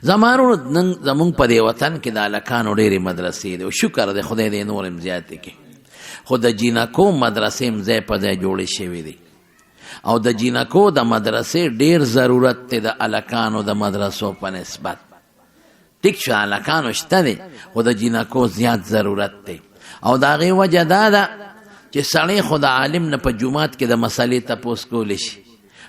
زمانو نن زمونږ په دې وطن کې د هلکانو ډېرې مدرسې دي او شکر دی خدای دې نور هم زیاتې کړي، خو د جینکو مدرسې هم ځای په ځای جوړې شوې دي او د جینکو د مدرسې ډېر ضرورت دی د هلکانو د مدرسو په نسبت. ټیک شو هلکانو شته دی خو د جینکو زیات ضرورت دی او د هغې وجه دا ده چې سړی خو د عالم نه په جومات کې د مسلې تپوس کولی شي،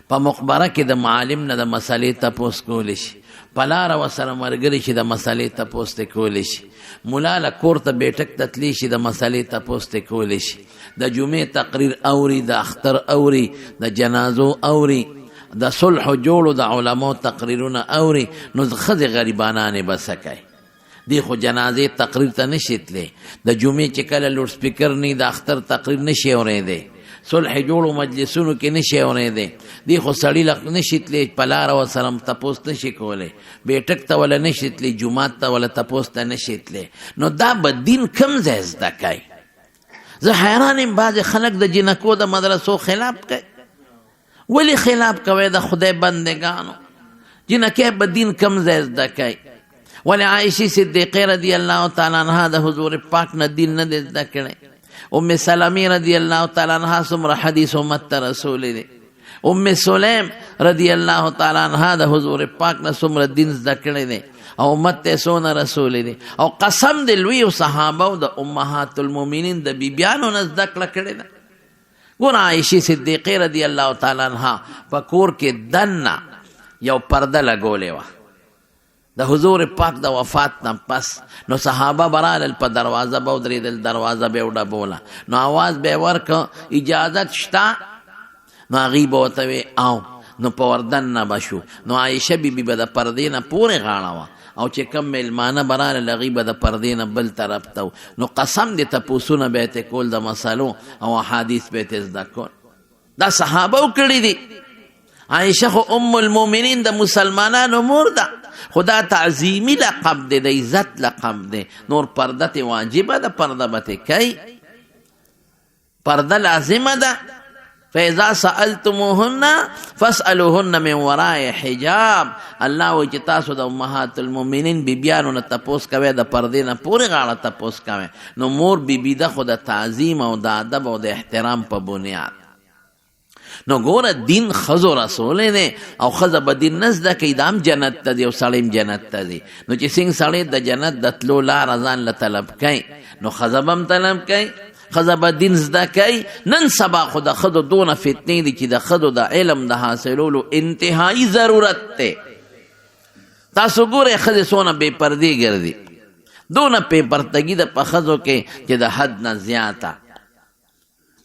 په مقبره کې د معلم نه د مسلې تپوس کولی شي، په لاره ورسره ملګري شي د مسلې تپوس ترې کولی شي، ملا له کور ته بیټک ته تللی شي د مسلې تپوس ترې کولی شي، د جمعې تقریر اوري، د اختر اوري، د جنازو اوري، د صلح جوړو د علماو تقریرونه اوري. نو ښځې غریبانانې به څه کوي؟ دی خو جنازې تقریر ته نشي تللی، د جمعې چې کله لوډ سپیکر نه د اختر تقریر نشي اورېدی، صلح جوړو مجلسونو کې نشي اورېدی، دی خو سړي له نشي تللی، په لاره ورسره هم تپوس نشي کولی، بیټک ته وله نشي تللی، جومات ته وله تپوس ته نشي تللی. نو دا به دین کم ځای زده کوي؟ زه حیران یم بعضې خلک د جینکو د مدرسو خلاف کوي. ولې خلاف کوئ د خدای بندګانو؟ جینکۍ به دین کم ځای زده کوي؟ ولې عایشې صدیقې رضی الله تعالی عنها د حضور پاک نه دین نه دی زده کړی؟ ام سلمې رضی الله تعالی عنها څومره حدیث امت ته رسولی دی؟ ام سلیم رضی الله تعالی عنها د حضور پاک نه څومره دین زده کړی دی او امت ته څونه رسولی دی؟ او قسم د لویو صحابو د امهات المؤمنین د بیبیانو نه زده کړه کړې ده. ګوره عایشې صدیقې رضی الله تعالی عنها په کور کې دننه یو پرده لګولې وه د حضور پاک د وفات نه پس. نو صحابه به رالل، په دروازه به ودرېدل، دروازه به یې وډبوله، نو آواز به یې ورکړه اجازت شته؟ نو هغوی به ورته وې او، نو په وردننه به شو. نو عایشه بیبي به د پردې نه پورې غاړه وه او چې کم میلمانه به رالل هغوی به د پردې نه بل طرف ته و. نو قسم دې تپوسونه به یې کول د مسلو او احادیث به یې زده کول. دا صحابه کړي دي. عایشه خو ام المؤمنین د مسلمانانو مور ده، خدا تعظیمی لقب دی، د عزت لقب دی. نور پرده ته واجبه ده، پرده به ته کوي، پرده لازمه ده. فاذا سألتموهن فاسألوهن من وراء حجاب. الله وایي چې تاسو د امهات المؤمنین بیبیانو نه تپوس کوئ، د پردې نه پورې غاړه تپوس کوئ. نو مور بیبي ده خو د تعظیم او د ادب او د احترام په بنیاد. نو ګوره دین ښځو رسولی دی او ښځه به دین نه زده کوي، دا هم جنت ته دی او سړی هم جنت ته دی. نو چې څنګه سړی د جنت د تلو لاره ځان له طلب کوي، نو ښځه به هم طلب کوي، ښځه به دین زده کوي. نن سبا خو د ښځو دونه فتنې دي چې د ښځو د علم د حاصلولو انتهایی ضرورت دی. تاسو ګورئ ښځې څونه بې پردې ګرځي، دونه بې پرتګي ده په ښځو کې چې د حد نه زیاته.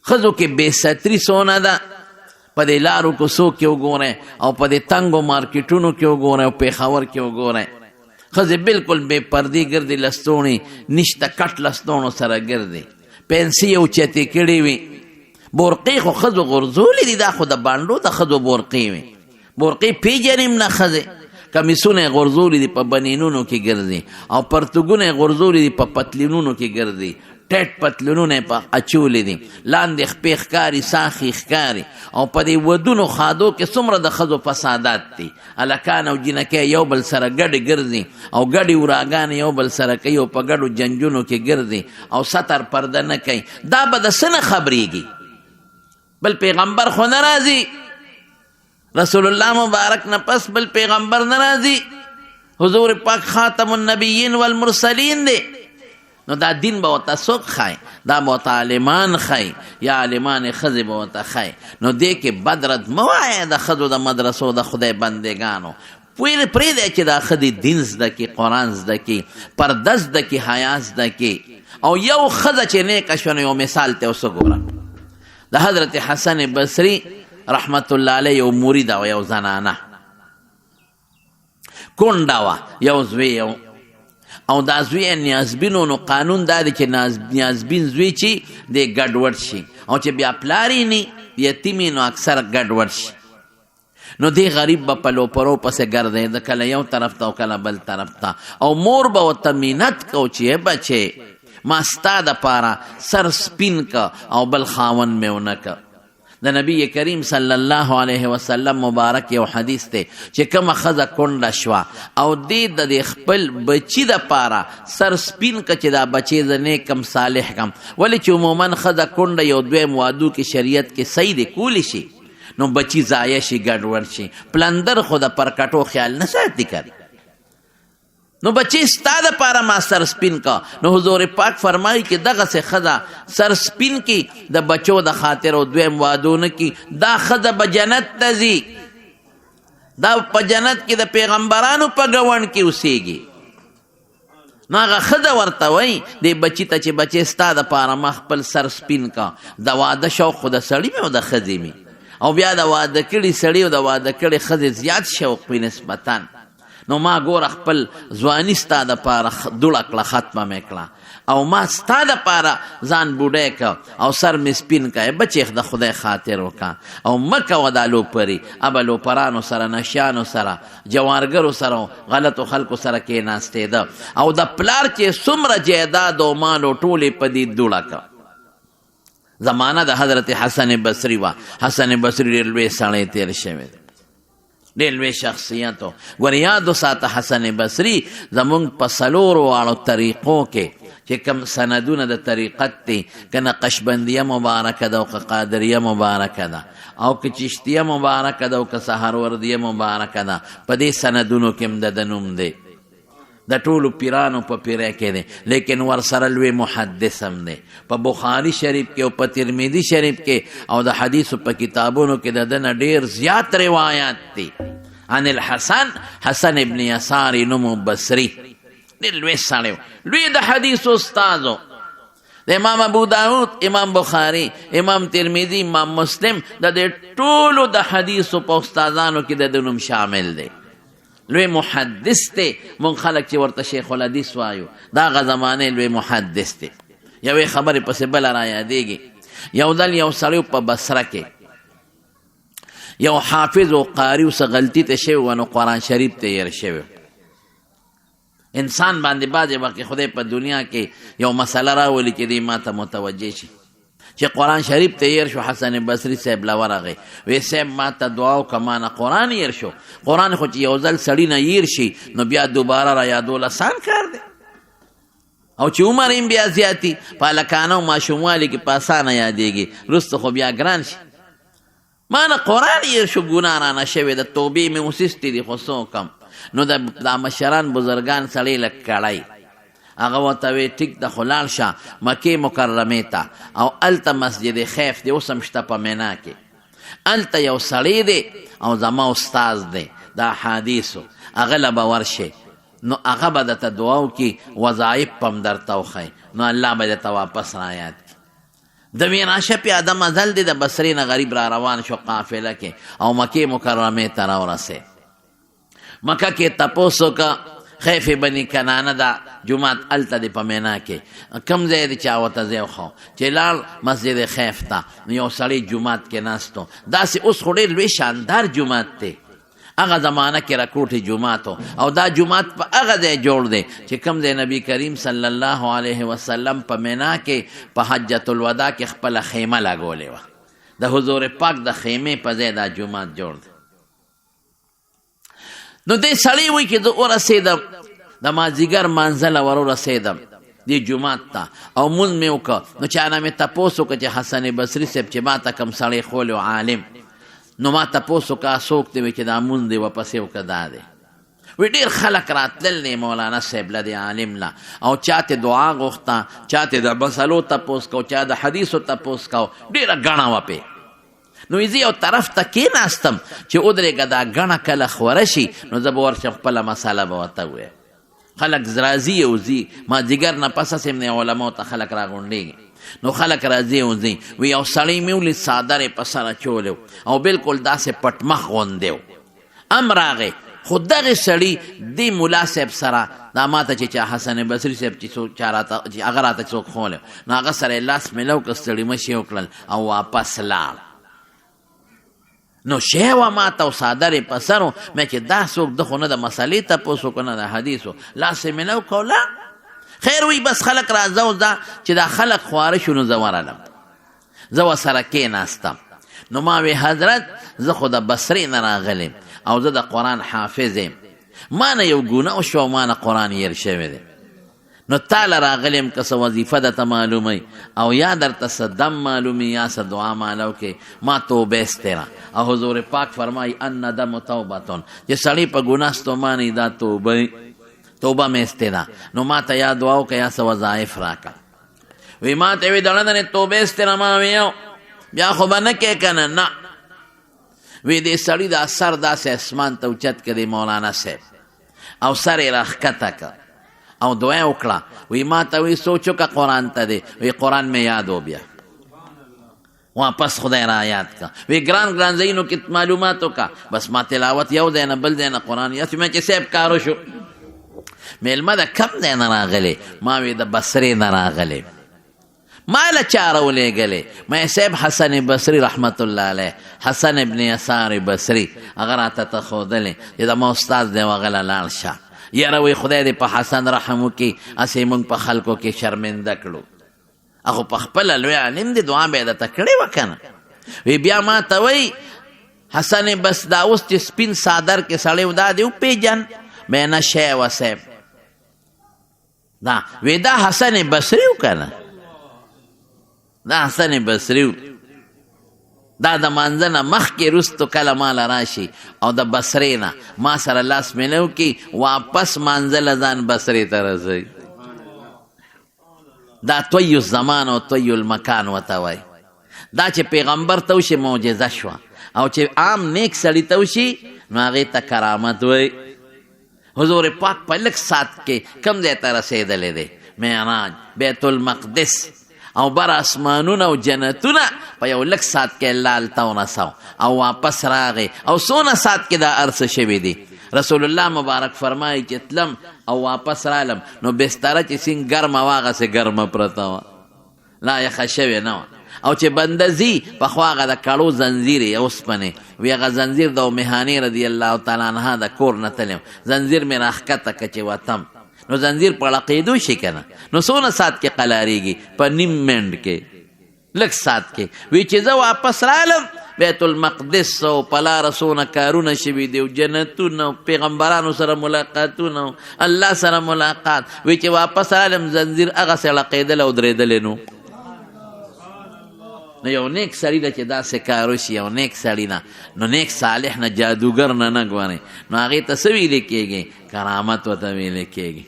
ښځو کې بې ستري څونه ده، په دې لارو کوڅو کې وګورئ او په دې تنګو مارکیټونو کې وګورئ او پېښور کې وګورئ، ښځې بالکل بې پردې ګرځي، لستوڼې نشته، کټ لستوڼو سره ګرځي، پنسي یې اوچتې کړې وي. بورقې خو ښځو غورځولې دي، دا خو د بانډو د ښځو بورقې وي. بورقې پېژنې هم نه ښځې، کمیسونه یې غورځولي دي په بنینونو کې ګرځي او پرتګونه یې غورځولي دي په پتلونونو کې ګرځي، ټیټ پتلونونه یې په اچولي دي، لاندې خپې ښکاري، ساښې ښکاري. او په دې ودونو خادو کې څومره د ښځو فسادات دي، هلکان او جینکۍ یو بل سره ګډې ګرځي او ګډې وراګانې یو بل سره کوي او په ګډو جنجونو کې ګرځي او ستر پرده نه کوي. دا به د څه نه خبرېږي؟ بل پیغمبر خو نه راځي، رسول الله مبارک نه پس بل پیغمبر نه راځي، حضور پاک خاتم النبیین والمرسلین دی. نو دا دین به ورته څوک ښایي؟ دا به ورته عالمان ښایي یا عالمان ښځې به ورته ښایي. نو دې کې بد رد مه وایه د ښځو د مدرسو د خدای بندګانو. پرېږدی چې دا ښځې دین زده کړي، قرآن زده کړي، پرده زده کړي، حیا زده کړي. او یو ښځه چې نیکه شوه نو یو مثال ته اوس وګوره. د حضرت حسن بصري رحمت الله علیه یو مریده وه، یو زنانه کونډه وه، یو زوی او دا زوی یې نیازبین و. نو قانون دا دی چې نیازبین زوی چې دی ګډوډ شي او چې بیا پلار یې نه یتیم نو اکثر ګډوډ شي. نو دی غریب به په لوپرو پسې ګرځېده، کله یو طرف ته او کله بل طرف ته. او مور به ورته منت کو چې بچې ما ستا دپاره سر سپین که او بل خاوند مې ونه که. د نبی کریم صلی الله علیه وسلم مبارک یو حدیث ته چې کومه ښځه کونډه شوه او دې د خپل بچي دپاره سر سپین که چې دا بچی د نیک کم صالح کم، ولې چې عموما ښځه کونډه یو دویم وادو کې شریعت کې صحیح دی کولی شي، نو بچی ضایع شي ګډوډ شي، پلندر خو د پرکټو خیال نه ساتي کوي، نو بچی ستا دپاره ما سر سپین کا. نو حضور پاک فرمایي چې دغسې ښځه سر سپین کی د بچو د خاطر او دویم وادو نه کی، دا ښځه به جنت ته ځي، دا په جنت کې د پیغمبرانو په ګوند کې اوسیږي. نو هغه ښځه ورته وایي دې بچي ته چې بچی ستا دپاره ما خپل سر سپین کا. د واده شوق خو د سړي مې او د ښځې مې، او بیا د واده کړي سړي او د واده کړي ښځې زیات شوق وي نسبتاً. نو ما ګوره خپل ځواني ستا دپاره دوړه کړه، ختمه مې کړه، او ما ستا دپاره ځان بوډی که او سر مې سپین که. بچې د خدای خاطر وکړه او مه کوه دا لوپري. ابه لوپرانو سره، نشیانو سره، جوارګرو سره، غلطو خلکو سره کېناستېده، او د پلار چې څومره جایداد او مال او ټولې په دې دوړه که. زمانه د حضرت حسن بصري وه. حسن بصري ډېر لوی سړی تېر شوی دی، ډېر لوی شخصیت و. ګور یاد وساته حسن بصري زمونږ په څلورو واړو طریقو کې چې کوم سندونه د طریقت دی، که نقشبندیه مبارکه ده او که قادریه مبارکه ده او که چشتیه مبارکه ده او که سهروردیه مبارکه ده، په دې سندونو کې هم د نوم دی. د ټولو پیرانو په پیره کې دی، لیکن ورسره لوی محدث هم دی. په بخاري شریف کې او په ترمذي شریف کې او د حدیثو په کتابونو کې د ده نه ډېر زیات روایات دي. عن الحسن، حسن ابن یسار نوم بصري، ډېر لوی سړی و، لوی د حدیثو استاد و. د امام ابو داود، امام بخاري، امام ترمذي، امام مسلم، د دې ټولو د حدیثو په استادانو کې د ده نوم شامل دی. لوی محدث دی. مونږ خلک چې ورته شیخ الحدیث وایو، دا هغه زمانې لوی محدث دی. یوې خبرې پسې بله را یادېږي. یو ځل یو سړی په بصره کې یو حافظ و قاري و څه غلطي ته شوي و، نو قرآن شریف ته هېر شوی. انسان باندې بعضې وخت خدای په دنیا کې یو مسله راولي چې دی ما ته متوجه شي. چې قرآن شریف ته هېر شو، حسن بصري صاحب له ورغی، وی صاحب ما ته دعا وکړه، ما نه قرآن هېر شو. قرآن خو چې یو ځل سړي نه هېر شي نو بیا دوباره را یادول اسان کار دی، او چې عمر هم بیا زیاتي، په هلکانه او ماشوموالي کې په اسانه یادېږي، وروسته خو بیا ګران شي. ما نه قرآن هېر شو، ګناه رانه شوې ده، توبې مې وسستې دي، خو څه وکړم. نو دا مشران بزرګان سړی لږ کړی، هغه ورته وی ټیک ده، خو لاړ شه مکې مکرمې ته، او هلته مسجد خیف دی، اوس هم شته په مینا کې. هلته یو سړی دی او زما استاذ دی د احادیثو، هغه له به ورشې، نو هغه به درته دعا وکړي، وظایف به هم درته وښیي، نو الله به درته واپس را یاد کړي. د ویناشه پیاده مزل دی، د بصرې نه غریب را روان شو قافله کې او مکې مکرمې ته راورسېد. مکه کې تپوس وکړه، خیف بني کنانه دا جماعت هلته دی په مینا کې، کم ځای دی چا ورته ځای وښو چې لاړ مسجد خیف ته، نو یو سړی جومات کې ناست و. داسې اوس خو ډېر لوی شاندار جومات دی، هغه زمانه کې راکوټې جومات او دا جومات په هغه ځای جوړ دی چې کم ځای نبی کریم صلی الله علیه وسلم په مینا کې په حجة الوداع کې خپله خیمه لګولې وه. د حضور پاک د خیمې په ځای دا جومات جوړ دی. نو دی سړی وی چې زه ورسېدم، د مازدیګر مانځله ور ورسېدم دې جومات ته او مونځ مې وکړه. نو چا نه مې تپوس وکړه چې حسن بصري صاحب چې ما ته کوم سړی ښولی و عالم، نو ما تپوس وکړه څوک دی؟ وی چې دا مونځ دی ورپسې وکړه دا دی. وی ډېر خلک راتلل دی مولانا صاحب له دې عالم له، او چا ته دعا غوښته، چا ته د مسلو تپوس کو، چا د حدیثو تپوس کو، ډېره ګڼه وه پې. نو زه یو طرف ته کېناستم چې ودرېږه دا ګڼه کله خوره شي نو زه به ورشم خپله مسله به ورته ووایم. خلک راځي او ځي، مازدیګر نه پس هسې هم د علماو ته خلک راغونډېږي، نو خلک راځي او ځي. وی یو سړی مې ولید څادر یې په سر اچولی او بالکل داسې پټمخ غوندې و. ام راغی، خو دغې سړي دې ملا صاحب سره دا ما ته چې چا حسن بصري صاحب چې هغه راته څوک ښولی، نو هغه سره یې لاس میلو که ستړي مشي وکړل او واپس لاړ. نو شی وه ما ته او څادر یې په سر و، مې چې دا څوک ده خو نه د مسلې تپوس وکړو نه د حدیثو، لاس یې میلو کړو لاړ. خیر وی بس خلک راځه او ځه، چې دا خلک خواره شو نو زه ورغلم، زه ورسره کېناستم. نو ما وی حضرت زه خو د بصرې نه راغلم او زه د قرآن حافظ یم، ما نه یو ګناه وشوه او ما نه قرآن هیر شوی دی. نو تاله راغلم که څه وظیفه درته معلوموي او یا درته څه دم معلومي یا څه دعا معلو کې ما توبه استره. او حضور پاک فرمایي الندم توبتون، چې سړی په ګناه ستوماني دا توبه مې استره. نو ما ته یا دعا وکړه یا څه وظایف راکړه. وی ما ته وی دړه نه توبه استره. ما ویو بیا خو به نه کې که نه. نه وی دې سړي دا سر داسې اسمان ته اوچت کړی مولانا صاحب او سر یې راښکته که او دعا یې وکړه. وی ما ته وی سوچ وکړه قرآن ته دی. وی قرآن مې یاد و بیا واپس خدای را یاد کا. وی ګران ګران ځایونو کې معلومات وکړه. بس ما تلاوت یو دی نه بل دی نه قرآن یاد مې چې صاحب کارو شو. میلمه د کم دی نه راغلی؟ ما وی د بصرې نه راغلی. ما له چا راولېږلی؟ ما صاحب حسن بصري رحمت الله علیه، حسن ابن یسار بصري، هغه راته ته ښودلی چې زما استاد دی هغه له لاړ شه. یاره وی خدای دې په حسن رحم وکړي، هسې موږ په خلکو کې شرمنده کړو. هغه په خپله لوی عالم دی، دعا به یې درته کړې وه که نه. وی بیا ما ته وی حسن بس دا اوس چې سپین صادر کې سړی و دا دې وپېژن؟ مې نه شی وه صاحب دا. وی دا حسن بصري و که نه؟ دا حسن بصري و. دا د مانځه نه مخکې رستو کله ماله راشي او د بصرې نه ما سره لاس میلو کې واپس مانځه له ځان بصرې ته رسوي. دا طی الزمان او طی المکان ورته وایي. دا چې پیغمبر ته وشي معجزه شوه او چې عام نیک سړي ته وشي نو هغې ته کرامت وایي. حضور پاک په لږ ساعت کې کوم ځای ته رسېدلی دی؟ معراج، بیت المقدس او بر اسمانونه او جنتونه په یو لږ ساعت کې الله هلته ونسو او واپس راغی. او څونه ساعت کې دا هر څه شوي دي؟ رسول الله مبارک فرمایي چې تلم او واپس رالم نو بستره چې څنګه ګرمه وه هغسې ګرمه پرته وه، لا یخه شوې نه وه. او چې بنده ځي پخوا هغه د کړو زنځیر یې اوسپنې وي، هغه زنځیر د ام هانې رضی الله تعالی عنها د کور نه تلم، زنځیر مې راښکته که چې وتم نو زنځیر پړقېدو شي که نه. نو څونه ساعت کې قلاریږي؟ په نیم منډ کې، لږ ساعت کې. وی چې زه واپس رالم بیت المقدس او په لاره څونه کارونه شوي دي او جنتونه او پیغمبرانو سره ملاقاتونه او الله سره ملاقات. وی چې واپس رالم زنځیر هغسې ړقېدلی او درېدلی نو. نو یو نیک سړي ده چې داسې کار وشي، یو نیک سړي نه نو نیک صالح نه جادوګر نه ګورئ نو هغې ته څه ویلې کېږي؟ کرامت ورته ویلې کېږي.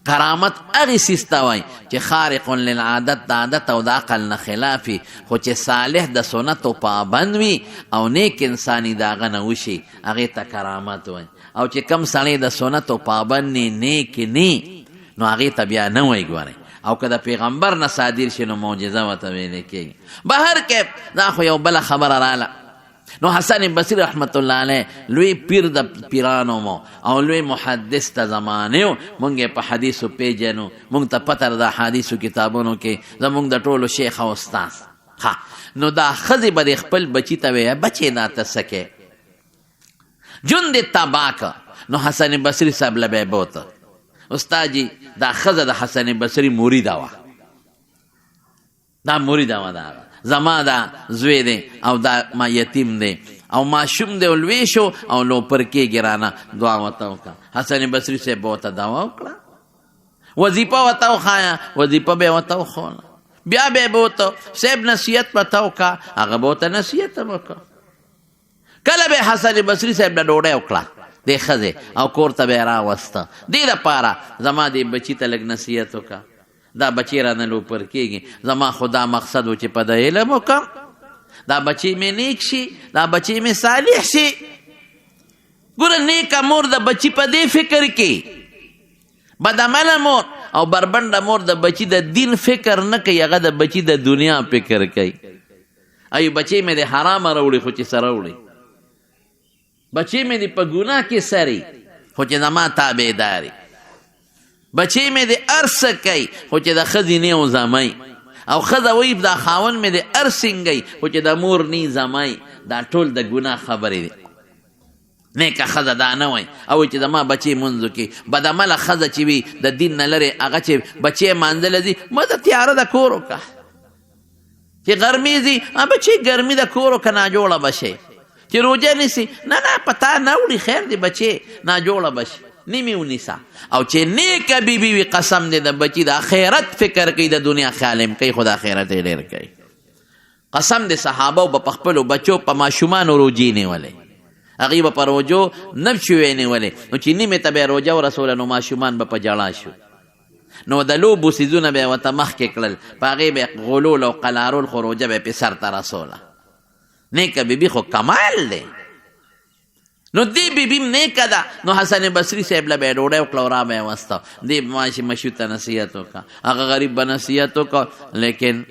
کرامت هغې څیز ته وایي چې خارق للعادت، د عادت او د عقل نه خلافي، خو چې صالح د سنتو پابند وي او نیک انساني د هغه نه وشي هغې ته کرامت وایي. او چې کم سړی د سنتو پابند نی نیک نی نو هغې ته بیا نه وایي ګورئ. او که د پیغمبر نه صادر شي نو معجزه ورته ویلې کېږي. بهر کې دا خو یو بله خبره راله. نو حسن بصري رحمت الله علیه لوی پیر د پیرانو مو او لوی محدث د زمانې و. مونږ یې په حدیثو پیژنو، مونږ ته پته ده د حدیثو کتابونو کې زمونږ د ټولو شیخ او استاذ. نو دا ښځې به د خپل بچي ته ویې بچې دا ته څه کې جون دې تباه که. نو حسن بصري صاحب له به یې بوته استاد جي دا ښځه د حسن بصري مریده وه، دا مریده وه، دا زما دا زوی دی او دا ما یتیم دی او ماشوم دی او لوی شو او لوپر کېږي رانه دعا ورته وکړه. حسن بصري صاحب به ورته دعا وکړه، وظیفه ورته وښایه، وظیفه به یې ورته وښوله، بیا به یې به ورته صاحب نصیحت ورته وکړه، هغه به ورته نصیحت هم وکړه. کله به حسن بصري صاحب له ډوډۍ وکړه دې ښځې او کور ته به یې راوسته، دې دپاره زما دې بچي ته لږ نصیحت وکړه، دا بچی رانه لوپر کېږي، زما خدا مقصد و چې په د علم وکړم، دا بچی مې نیک شي، دا بچی مې صالح شي. ګوره نیکه مور د بچی په دې فکر کې، بدعمله مور او بربنډه مور د بچی د دین فکر نه کوي، هغه د بچی د دنیا فکر کوي. ایو بچی مې د حرامه راوړي خو چې سره وړي، بچی مې د په ګناه کې سري خو چې زما تابعداري، بچی مې د ارسه کوي خو چې د ښځې نه او زمی، او ښځه وایي دا خاوند مې د ارسنګی خو چې د مور نه زمی. دا ټول د ګناه خبرې دي. نیکه ښځه دا نه وایي او چې زما بچی منځو کې. بدعمله ښځه چې وي د دین نه لرې، هغه چې بچی مانځله ځي ما ته تیاره د کور وکړه، چې ګرمي ځي بچې ګرمي د کور که ناجوړه بشي چې روجه نیسي نه پتا نه وړي خیر دی بچې ناجوړه بشي نیمې ونیسه او چې نیکه بیبي وي قسم دی د بچي د آخرت فکر کوي د دنیا خیال هم کوي خو د آخرت یې ډېر کوي قسم دی صحابه به په خپلو بچو په ماشومانو روجې نیولې هغوی به په روجو نبشوې نیولې نو چې نیمې ته به یې روجه ورسوله نو ماشومان به په جړا شو نو د لوبو څیزونه به یې ورته مخکې کړل په هغې به یې غلول او قلارول خو روجه به یې پې سر ته رسوله نیکه بیبي خو کمال دی نو دی بیبي م نیکه ده نو حسن بصري صاحب له به یې ډوډۍ وکړه او را به یې وسته دی مشو ته نصیحت وکړه هغه غریب به نصیحت وکړه لیکن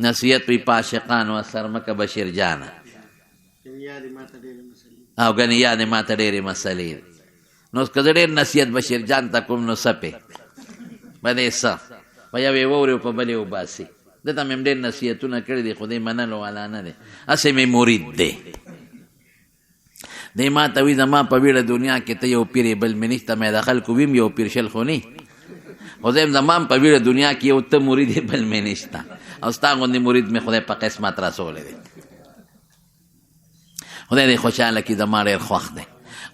نصیحت وی په عاشقانو اثر مکه بشیر جانه او ګنې یادې ما ته ډېرې مسلې نو که زه ډېر نصیحت بشیر جان ته کوم نو سپې به دې څه په یوې واورې او په بلې وباسي ده ته مې هم ډېر نصیحتونه کړي دي خو دې منلو والا نه دی هسې مې مرید دی دی ما ته وي زما په ویړه دنیا کې ته یو پیر یې بل مې نشته مې د خلکو ویم یو پیر شل خو نه خو زه یم زما هم په ویړه دنیا کې یو ته مرید یې بل مې نشته او ستا غوندې مرید مې خدای په قسمت رسولی دی خدای دې خوشحاله کړي زما ډېر خوښ دی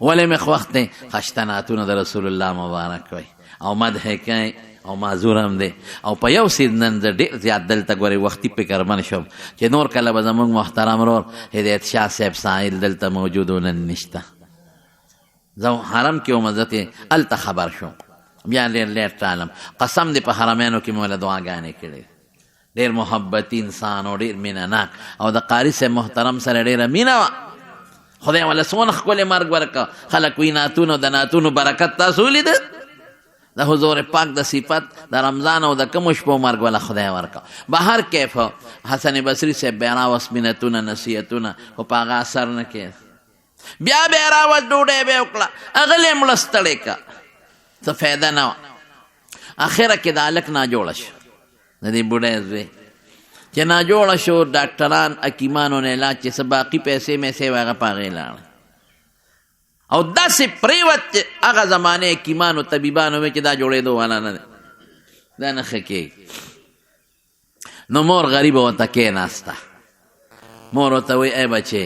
ولې مې خوښ دی خشتناتونه د رسول الله مبارک وی او مدح کوي او معذور هم دی او په یو څیز نن زه ډېر زیات دلته ګورې وختي فکرمن شوم چې نور کله به زموږ محترم رور هدایت شاه صاحب سایل دلته موجود و نن نشته زه حرم کې وم زه ترې هلته خبر شوم بیا ډېر لیټ رالم قسم دی په حرمینو کې مې وله دعاګانې کړې ډېر محبتي انسان او ډېر مینه ناک او د قاري صاحب محترم سره ډېره مینه وه خدای وله څونه ښکلی مرګ ورکړه خلک وي نعتونو د نعتونو برکت تاسو ولیده د حضور پاک د صفت د رمضان او د کمو شپو مرګ وله خدای ورکړه به هر کیف حسن بصري صاحب بیا راوست مینتونه نصیحتونه خو په هغه اثر نه کېد بیا به یې راوست ډوډۍ به یې وکړه هغلې یې مړه ستړې کړه څه فایده نه وه اخره کې د هلک ناجوړه شو د دې بوډۍ زوی چې ناجوړه شو ډاکټران حکیمانو نه علاج چې څه باقي پیسې میسې وه هغه په هغې لاړه او داسې پریوت چې هغه زمانې حکیمانو طبیبانو وی چې دا جوړېدو والا نه دی دا نه ښه کېږي نو مور غریبه ورته کېناسته مور ورته وایي ای بچې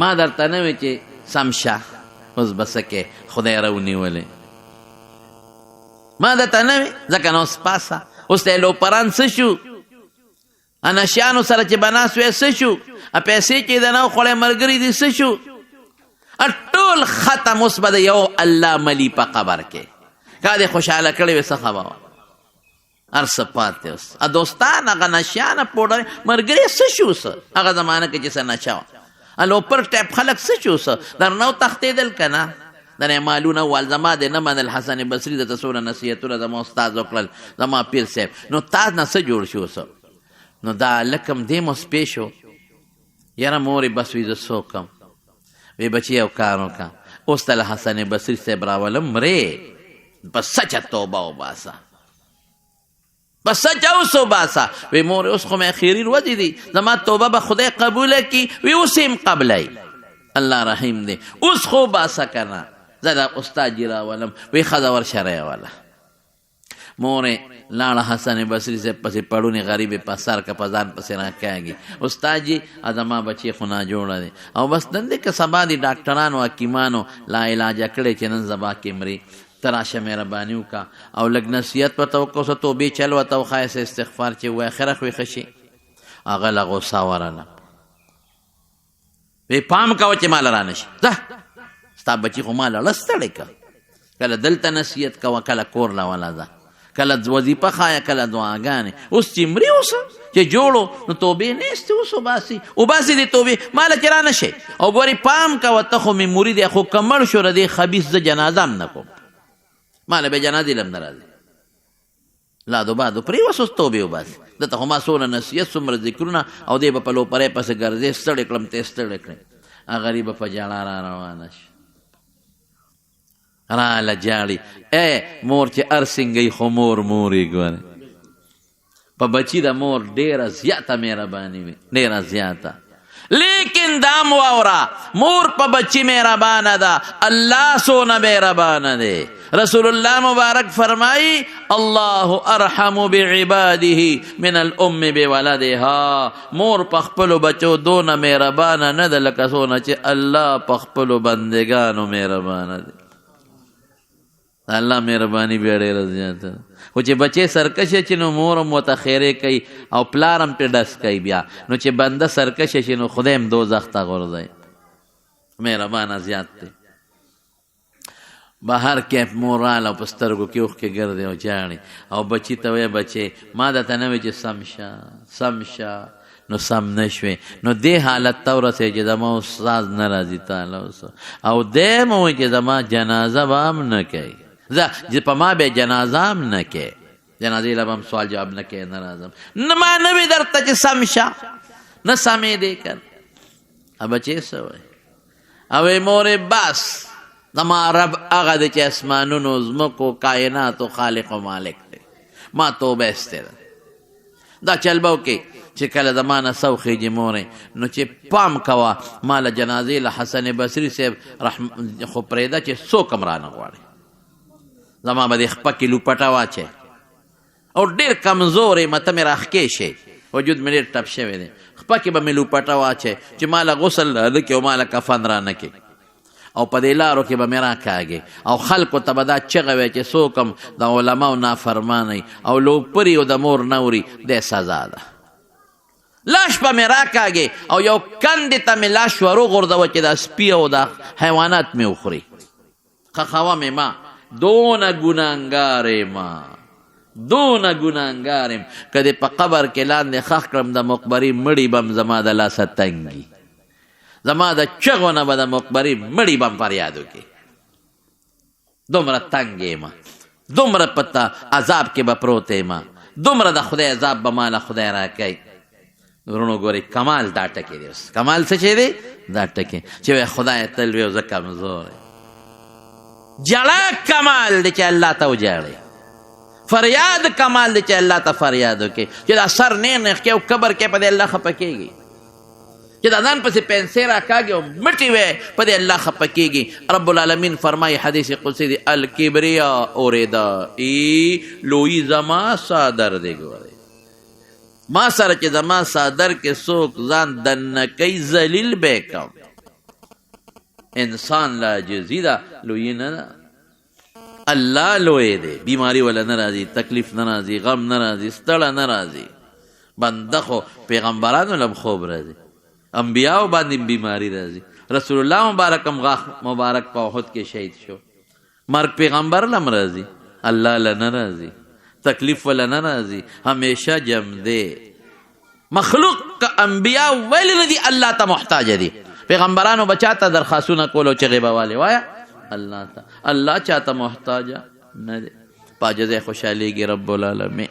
ما درته نه وی چې سم شه اوس به څه کې خدای راونیولې ما درته نه وی ځکه نو اوس پاسه اوس ته لوپران څه شو انشیانو سره چې به ناست وی څه شو پیسې چې د نه خوړی ملګري دي څه شو ټول ختم اوس به د یو الله ملی په قبر کې کا دې خوشحاله کړی وې څه خبره وه هر څه پاتې اوس دوستان هغه نشیانه پوډر ملګري څه شو څه هغه زمانه کې چې څه نشه وه لوپر ټایپ خلک څه شو څه درنه تښتېدل که نه درې مالونه وال زما دې نه منل حسن بصري درته څومره نصیحتونه زما استاد وکړل زما پیر صاحب نو تا نه څه جوړ شو څه نو دا لکم دې مو سپې شو یاره مورې بس وي زه څوک کم وی بچی یو کار وکړه اوس ته له حسن بصري صاحب راولم مرې په سچه توبه وباسه په سچه اوس وباسه وی مورې اوس خو مې اخري ورځې دي زما توبه به خدای قبوله کړي وی اوس یې قبلی الله رحیم دی اوس خو وباسه که نه زه دا استاد جي راولم وی ښځه ورشه راوله مورې لاړه حسن بصري صاحب پسې پړونې غریبې په سر که په ځان پسې راکاږي استاد جي زما بچی خو ناجوړه دی او بس نن دی که سبا دي ډاکټرانو حکیمانو لا علاجه کړی چې نن سبا کې مري ته راشه مهرباني وکړه او لږ نصیحت ورته وکړه څه توبې چل ورته وښایه څه استغفار چې ووایه خیره خو یې ښه شي هغه له غوسه ورله وی پام کوه چې ماله رانه شي ځه ستا بچي خو ماله اړه ستړی که کله دلته نصیحت کوه کله کور له وله ځه کله وظیفه خایه کله دعاګانې اوس چې مري اوسه چې جوړو نو توبې نیستې اوس وباسي دې توبې ماله چې رانه شي او ګورې پام کوه ته خو مې مرید یې خو که مړ شو د دې خبیث زه جنازه هم نه کوم ماله بیا جنازې له هم نه راځي لادو بادو پرېوس اوس توبې وباسي دته خو ما څومره نصیحت څومره ذکرونه او دې به په لوپرۍ پسې ګرځې ستړې کړم ته یې ستړې کړې هغه غریبه په ژړا را روانه شي راله جاړي مور چې هر سنګی خو مور مورې ګورې په بچي د مور ډېره زیاته مهرباني وي ډېره زیاته لیکن دام واوره مور په بچي مهربانه ده الله څونه مهربانه دی رسول الله مبارک فرمائی اللہ ارحم بعباده من الام بولدها. مور پخپلو بچو دون مهربانه نه ده لکه څونه چې الله پخپلو بندگانو مهربانه دی. الله مهرباني بیا ډېره زیاته ده. خو چې بچې سرکشه چې نو مور هم ورته خیرې کوي او پلار هم پرې ډس کوي بیا. نو چې بنده سرکشه شي نو خدای هم دوزخ ته غورځوي. مهربانه زیات دی. بهر کې مور راله او په سترګو کې اوښکې ګرځي او جاړي او بچي ته وایي بچې ما درته نه وایي چې سم شه نو سم نه شوې نو دې حالت ته ورسې چې زما استاد نه راځي تعالی اوس او دی مو وایي چې زما جنازه به هم نه کوي. زه په ما به جنازه هم نه کوي. جنازې له به هم سوال جواب نه کوي نه راځم. نه ما نه وي درته چې سم شه نه سمې دی که بچې څه وایي او مورې بس زما رب هغه دی چې اسمانونو ځمکو کائناتو خالق و مالک دی. ما توبه ایستې ده. دا چل به وکړې چې کله زما نه څه وخېږي مورې نو چې پام کوه ما له جنازې له حسن بصري صاحب خو پرېږده چې څوک هم رانه غواړي. زما به دې خپه کې لوپټه واچوې او ډېر کمزور یم ته مې راښکې شي وجود مې ډېر ټپ شوی دی. خپه کې به مې لوپټه واچوې چې ما له غسل نه کړي او ما له کفن رانه کړي او په دې لارو کې به مې راکاږې او خلکو ته به دا چغه وی چې څوک هم د علماو نافرمانی او لوپري او د مور نه وړي دی سزا ده. لاش به مې راکاږې او یو کندې ته مې لاش وروغورځوه چې دا سپي او دا حیوانات مې وخوري. خخوه مې ما دونه ګناهګار یم که دې په قبر کې لاندې ښخ کړم د مقبرې مړي به م زما د لاسه تنګي. زما د چغو نه به د مقبرې مړي به م فریاد وکړي. دومره تنګ یم دومره په عذاب کې به پروت یم دومره د خدای عذاب به ماله خدای راکوي. ورونو ګورئ کمال دا ټکې دی. اوس کمال څه شی دی؟ دا ټکې چې وایي خدای تل وي او زه کمزور یم. جړه کمال دی چې الله ته وجاړئ. فریاد کمال دی چې الله ته فریاد وکړي چې دا سر نیغ کې او قبر کې په دې الله خفه کېږي چې دا ځان پسې پنسې راکاږي او مټې وی په دې الله خفه کېږي. رب العالمین فرمایي حدیث قدسی دی الکبریا اوریدایی لویی زما صادر دی. ګورئ ما سره چې زما صادر کې څوک ځان دننه کوي ذلیل به کم. انسان لا عاجزي ده لویي نه ده. الله لوی دی. بیماری ولا نه راځي تکلیف نه راځي غم نه راځي ستړه نه راځي. بنده خو پیغمبرانو له خوب راځي انبیاو باندې بیماری راځي. رسول الله مبارک هم غاښ مبارک په احد کې شهید شو. مرګ پیغمبر لم راځي الله له نه راځي تکلیف ولا نه راځي همیشه جم دی. مخلوق که انبیا ولی نه دي الله ته محتاج دي. پیغمبرانو بچاته درخواستونه کولو چغې به والې وایه الله ته. الله چاته محتاج نه دی. په عجزۍ خوشحالیږي رب العالمین.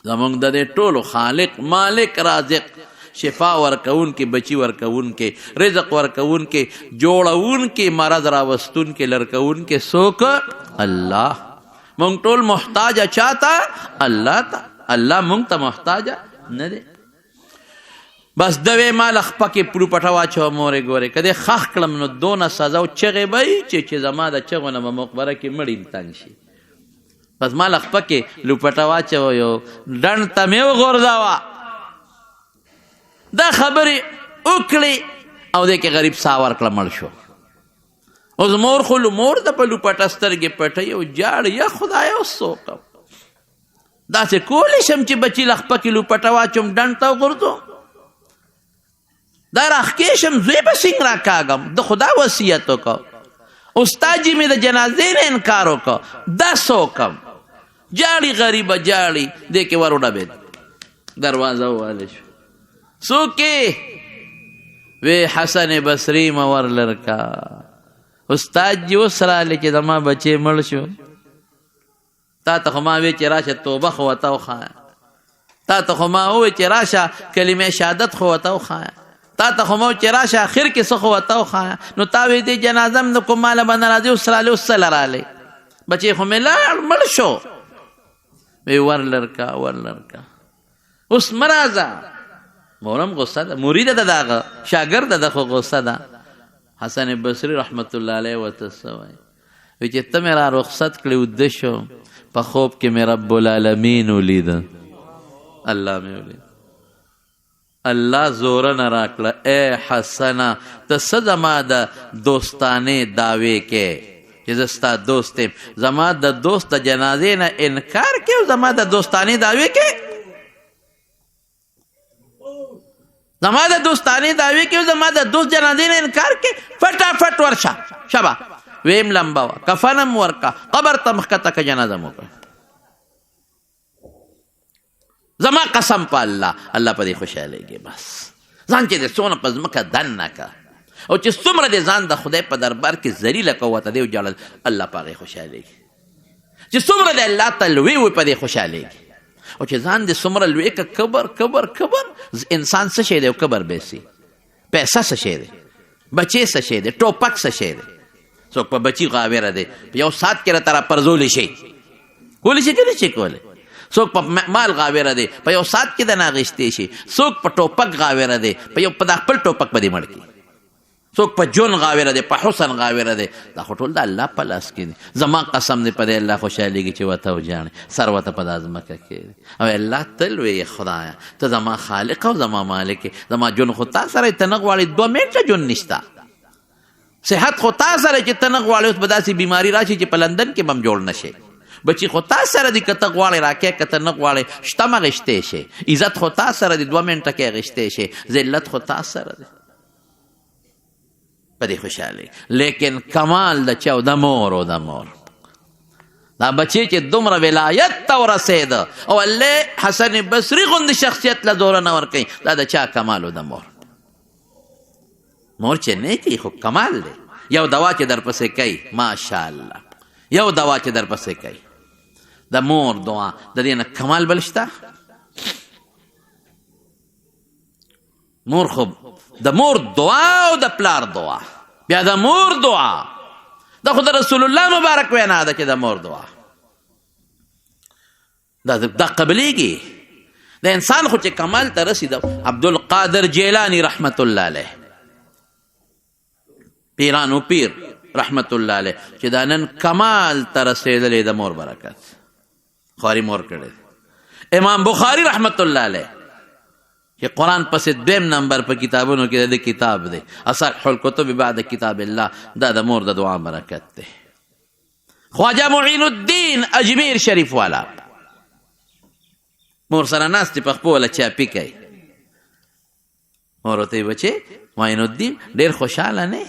زمونږ د دې ټولو خالق مالک رازق شفا ورکوونکې بچي ورکوونکې رزق ورکوونکې جوړوونکې مرض راوستونکې لرکوونکې څوک الله. مونږ ټول محتاج چاته الله ته. الله مونږ ته محتاج نه دی. بس دوی مال خپه کې پلو پټه واچوه مورې ګورې که دې خښ کړم نو دونه سزا او چغې به وي چې زما د چغو نه به مقبره کې مړي تنګ شي. بس مال خپه کې لوپټه واچوه یو ډنډ ته مې وغورځوه دا خبرې وکړې او دې کې غریب ساه ورکړه مړ شو. اوس مور خو مور د په لوپټه سترګې پټوي او جاړي یا خدایه اوس څه وکړم داسې کولی شم چې بچي له خپه کې لوپټه واچوم ډنډ ته وغورځوم دا راښکې شم زوی به څنګه راکاږم د خدا وصیت وکړه استاد جي مې د جنازې نه انکار وکړه دا څه وکړم جاړي غریبه جاړي دې کې ور وډبېد دروازه ووالی شو څوک وی حسن بصري مه ور لرکه استاد جي اوس راغلی چې زما بچې مړ شو تا ته خو ما وی چې راشه توبه خو ورته وښایه تا ته خو ما ووی چې راشه کلمې شهادت خو ورته وښایه تا ته خو ما چې راشه اخر کې څه خو ورته وښایه نو تا وی دې جنازه م د کوم ماله به نه راځي اوس راغلی اوس څه له راغلی بچې خو مې لاړ مړ شو وی ور لرکه ور لرکه اوس مه راځه مورم غصه ده مریده ده د هغه شاګرده ده خو غصه ده حسن بصري رحمت الله علیه ورته څه وایي وی چې ته مې را رخصت کړې وده شو په خوب کې مې رب العالمین ولیده الله مې ولید الله زوره نه راکړه ای حسنه ته څه زما د دوستانې دعوې کې چې زه ستا دوست یم زما د دوست د جنازې نه انکار کې او زما د دوستانې دعوې کې زما د دوستانې دعوې کې او زما د دوست جنازې نه انکار کې فټافټ ورشه شبه ویم لمبه وه کفنم ورکه قبر ته مخکته که جنازه مو کړه زما قسم په الله الله په دې خوشحالیږي بس ځان چې د څونه په ځمکه دننه که او چې څومره د ځان د خدای په دربار کې ذلیله که وته دی وجاړل الله په هغې خوشحالیږي چې څومره د الله ته لوی وي په دې خوشحالیږي او چې ځان د څومره لوی که کبر کبر کبر انسان څه شی دی او کبر بیسي پیسه څه شی دی بچې څه شی دی ټوپک څه شی دی څوک په بچي غاویره دی په یو ساعت کې راته راپرزولی شي کولی شي که نه شي کولی څوک په مال غاویره دی په یو ساعت کې د نه اخیستی شي څوک په ټوپک غاویره دی په دا خپل ټوپک به دې مړ کړي څوک په جون غاویره دی په حسن غاویره دی دا خو ټول د الله په لاس کې دي زما قسم دی په دې الله خوشحالېږي چې ورته وجاڼې سر ورته په دا ځمکه کې دی او الله تل وایي خدایه ته زما خالق او زما مالک یې زما جون خو تا سره ته نه غواړې 2 منټه جون نشته صحت خو تا سره چې ته نه غواړې اوس به داسې بیماري راشي چې په لندن کې به هم جوړ نه شي بچی خو تا سره دی که ته غواړې راکې که ته نه غواړې شته م اخیستی شي عزت خو تا سره دی 2 منټه کې اخیستی شي ذلت خو تا سره دی په دې خوشحالي لیکن کمال د چا د مور او د مور دا بچی چې دومره ولایت ته ورسېده او الله حسن بصري غوندې شخصیت له زوره نه ورکوي دا د چا کمال او د مور مور چې نه کوي خو کمال دی یو دوا چې درپسې کوي ماشاءالله یو دوا چې درپسې کوي د مور دعا د دې نه کمال بل شته مور خو د مور دعا او د پلار دعا بیا د مور دعا دا خو د رسول الله مبارک وینا ده چې د مور دعا دا قبلیږي د انسان خو چې کمال ته رسید عبدالقادر جیلانی رحمت الله علیه پیرانو پیر رحمت الله علیه چې دا نن کمال ته رسېدلی د مور برکت خواري مور کړی امام بخاری رحمت الله علیه چې قرآن پسې 2 نمبر په کتابونو کې د کتاب دی اصح الکتب بعد کتاب الله دا د مور د دعا برکت دی خواجه معین الدین اجمیر شریف والا مور سره ناستې په خپله چاپي کوي مور ورته ویل بچې معین الدین ډېر خوشحاله نه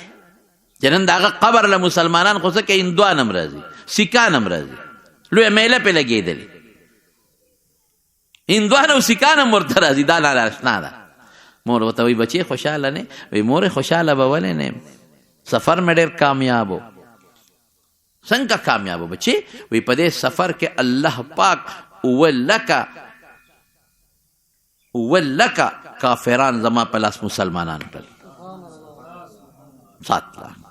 چې نن د هغه قبر له مسلمانان خو څه کوي هندوان هم راځي سیکان هم راځي لویه میله پې لګېدلې هندوان او سیکان هم ورته راځي دا ناشنا ده مور ورته وایي بچې خوشحاله نه وایي مورې خوشحاله به ولې نه سفر مې ډېر کامیاب و څنګه کامیاب و بچې وایي په دې سفر کې الله پاک 7 لکه کافران زما په لاس مسلمانان کړل 7 لک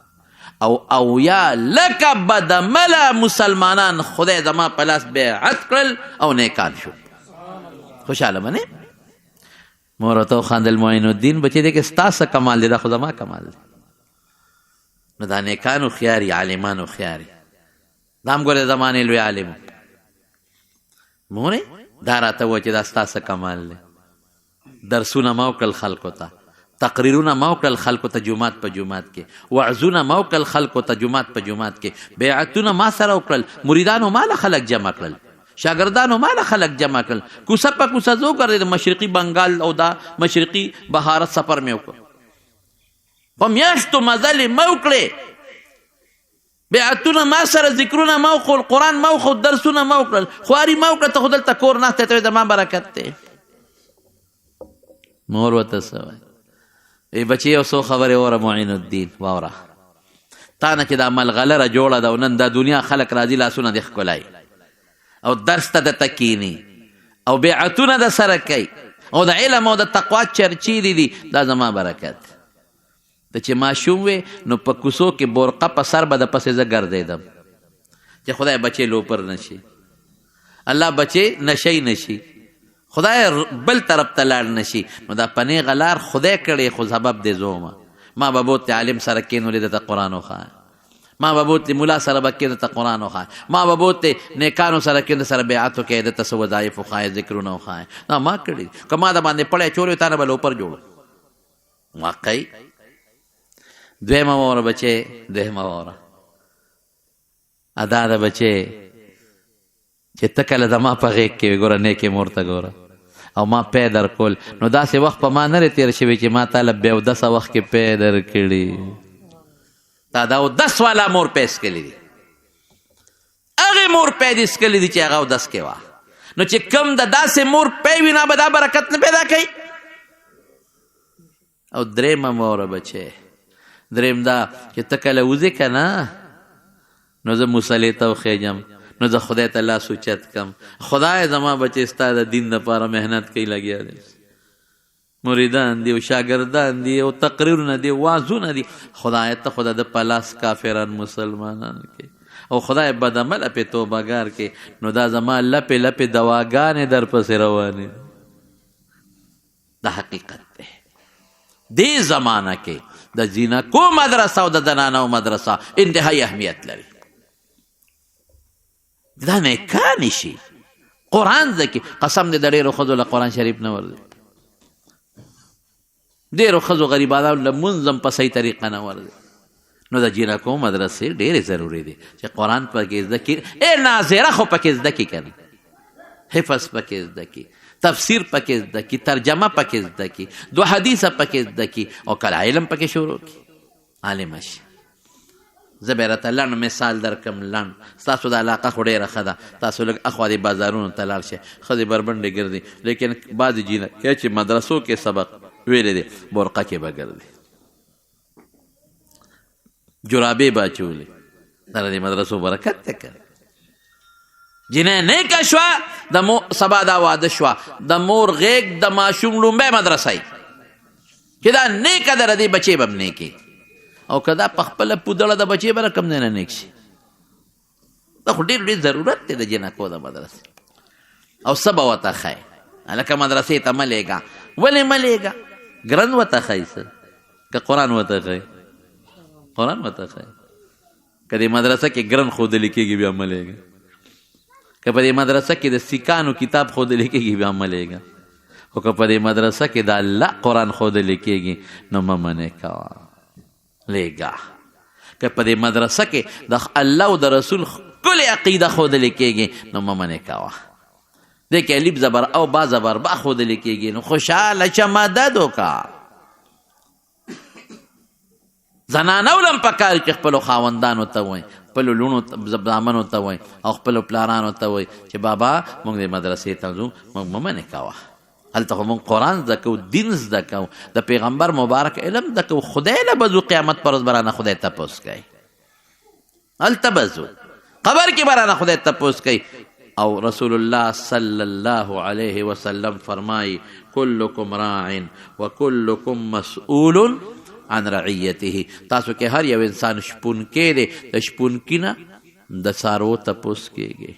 او یا لکه بدمله مسلمانان خدای زما په لاس بیعت کړل او نیکان شو خوشحاله منه مور ورته وخندل معین الدین بچې دی کې ستا څه کمال دی دا خو زما کمال دی نو دا نیکان هوښیاري عالمان هوښیاري دا هم ګوره زمانې لوی عالم مورې دا راته ووایه چې دا ستا څه کمال دی درسونه ما وکړل خلکو ته تقریرونه ما وکړل خلکو ته جومات په جومات کې وعظونه ما وکړل خلکو ته جومات په جومات کې بیعتونه ما سره وکړل مریدانو ما له خلک جمع کړل شاگردانو ما له خلک جمع کړل کوڅه په کوڅه زو کړی د مشرقي بنګال او دا مشرقي بهارت سفر مې وکړ په میاشتو مزلې ما وکړې بیعتونه ما سره ذکرونه ما وکړل قرآن ما وکړل درسونه ما وکړل خواري ما وکړل ته خو دلته کور ناسته ته د ما برکت دی مور ورته څه وایي ای بچې یو څو خبرې اوره معین الدین واوره تا نه چې دا ملغلره جوړه ده او نن دا دنیا خلک راځي لاسونه دې ښکلایي او درس ته د تکینی او بیعتونه د سره کوي او د علم او د تقوا چرچی دي دا زما برکت د چې ماشوم وې نو په کوڅو کې برقه په سر به د پسې زه ګرځېدم چې خدای بچې لوپر نشي الله بچې نشی نشي خدای بل طرف ته لاړ نشي نو دا پنې غلار خدای کړی خو سبب دې زومه ما به بوت عالم سره کینولې د قرآن وښایه ما به بوتلې ملا سره به کې درته قرآن وښایه، ما به بوتلې نیکانو سره کې د سره بیعت وکړې درته څه وظایف وښایه، ذکرونه وښایه. دا ما کړي. که ما د باندې پړی چولی تا نه به لوپر جوړو. واقعي. دویمه واوره بچې، دویمه واوره ادا ده بچې چې ته کله زما په غېږ کې وې، ګوره نیکې مور ته ګوره، او ما پی در کول، نو داسې وخت په ما نه تېر شوی چې ما تاله بیا 10 وخت کې پی در کړي. تا دا 10 والا مور پی څکلي دي، هغې مور پی دې څکلي دي چې هغه 10 کې وه. نو چې کم د داسې مور پی وي، نه به دا برکت نه پیدا کوي. او درېیمه موره بچې، درېیم دا چې ته کله وځې که نه، نو زه مصلې ته وخېږم، نو زه خدای ته لاس اوچت کم، خدای زما بچې ستا د دین دپاره محنت کوي، لګیا دی، مریدان دي او شاګردان دي او تقریرونه دي، وعظونه دي، خدای ته خو د په لاس کافران مسلمانان کې، او خدای بدعمله پې توبهګار کې، نو دا زما لپې لپې دواګانې در پسې روانې. دا حقیقت دی. دې زمانه کې د جینکو مدرسه او د زنانو مدرسه انتهایی اهمیت لري. دا نکاح نشي. قرآن زده کې قسم دې د ډېرو ښځو له قرآن شریف نه ورځي، ډېرو ښځو غریبانو له منظم په صحیح طریقه نه ورځي. نو د جینکو مدرسې ډېرې ضروري دي چې قرآن پکې زده کړي. ناظره خو پکې زده کړي که نه، حفظ پکې زده کړي، تفسیر پکې زده کړي، ترجمه پکې زده کړي، 2 حدیثه پکې زده کړي، او کله علم پکې شروع کړي، عالمه شي. زه به راته لنډ مثال درکړم، لنډ. ستاسو د علاقه خو ډېره ښه ده، تاسو لږ اخوا دې بازارونو ته لاړ شئ، ښځې بربنډې ګرځي، لیکن بعضې جینکې چې مدرسو کې سبق ویلی دی، برقه کې به ګرځي، جرابې به اچولې. دا د مدرسو برکت دی که جنۍ نیکه شوه، سبا دا واده شوه، د مور غېږ د ماشوم لومبی مدرسه چې دا نیکه ده، د دې بچې به هم نیکې، او که دا په خپله پودړه د بچې به رقم دی نه نیک شي. دا خو ډېر ضرورت دی د جنکو د مدرسې. او څه به ورته ښایي، هلکه مدرسې ته مه لېږه. ولې مه لېږه؟ ګرن ورته ښایي څه، که قرآن ورته ښایي، قرآن ورته ښایي. که دې مدرسه کې ګرن ښودلی کېږي بیا مه لېږه، که په دې مدرسه کې د سیکانو کتاب ښودلی کېږي بیا مه لېږه، خو که په دې مدرسه کې د الله قرآن ښودلی کېږي نو مه منې کوه، لېږه. که په دې مدرسه کې د الله او د رسول ښکلې عقیده ښودلی کېږي نو مه منې کوه. دې کې الف زبر او با زبر با ښودلی کېږي نو خوشحاله شه، مدد وکړه. زنانو لم پکار چې خپلو خاوندانو ته وایي، خپلو لوڼو زامنو ته وایي، او خپلو پلارانو ته وایي چې بابا موږ دې مدرسې ته ځو، موږ مه منې کوه. هلته خو موږ قرآن زده کوو، دین زده کوو، د پیغمبر مبارک علم زده کوو. خدای له به ځو، قیامت پر ورځ به رانه خدای تپوس کوي، هلته به ځو، قبر کې به رانه خدای تپوس کوي. او رسول الله صلی الله علیه وسلم فرمایي کلکم راع وکلکم مسئول عن رعیته. تاسو کې هر یو انسان شپونکی دی، د شپونکي نه د څاروو تپوس کېږي.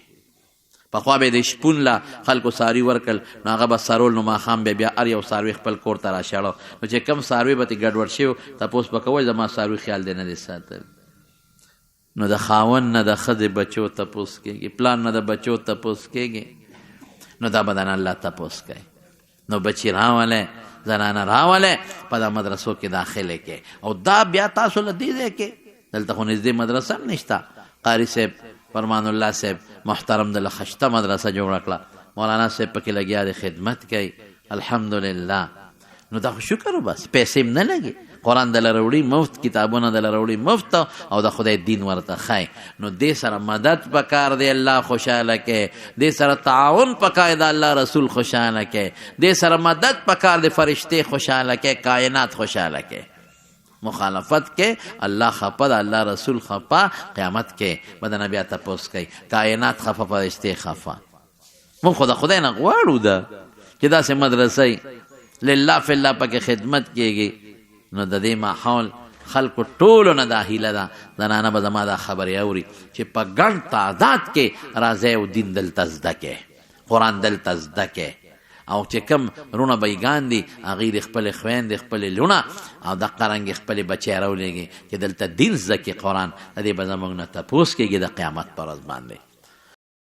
پخوا به د شپون له خلکو څاروي ورکړل، نو هغه به څارول، نو ماښام بیا هر یو څاروي خپل کور ته راشړو، نو چې کم څاروي به ترې ګډوډ شوي تپوس به کوئ زما څاروي خیال دی نه دی ساتل. نو د خاوند نه د ښځې بچو تپوس کېږي، پلان نه د بچو تپوس کېږي، نو دا به د الله تپوس کوي. نو بچی راولی، زنانه راولی، په دا مدرسو کې داخله کې. او دا بیا تاسو له دې ځای کې دلته خو نږدې مدرسه هم نشته. قاري صاحب فرمان الله صاحب محترم د خشته مدرسه جوړه کړه، مولانا صاحب پکې لګیا دی، خدمت کوي، الحمدلله. نو دا خو شکر بس، پیسې هم نه لګي، قرآن دله راوړي مفت، کتابونه دله راوړي مفت، او د خدای دین ورته ښایي. نو دې سره مدد پکار دی، الله خوشحاله کوي. دې سره تعاون پکار دی، الله رسول خوشحاله کوي. دې سره مدد پکار دی، فرشتې خوشحاله کوي، کائنات خوشحاله کوي. مخالفت کې الله خفه ده، الله رسول خفه، قیامت کې به د نبی تپوس کوي، کائنات خفه، فرشتې خفه. موږ خو د خدای نه غواړو ده چې داسې مدرسه لله فی الله پکې خدمت کېږي. نو د دې ماحول خلکو ټولو نه دا هیله ده، زنانه به زما دا خبرې اوري چې په ګڼ تعداد کې راځئ او دین دلته زده کې، قرآن دلته زده کې، او چې کم رونه بیګان دي هغوی د خپلې خویندې خپلې لونه او دقه رنګې خپلې بچی راولېږي چې دلته دین زده کړي قرآن د دې به زموږ نه تپوس کېږي د قیامت په ورځ باندې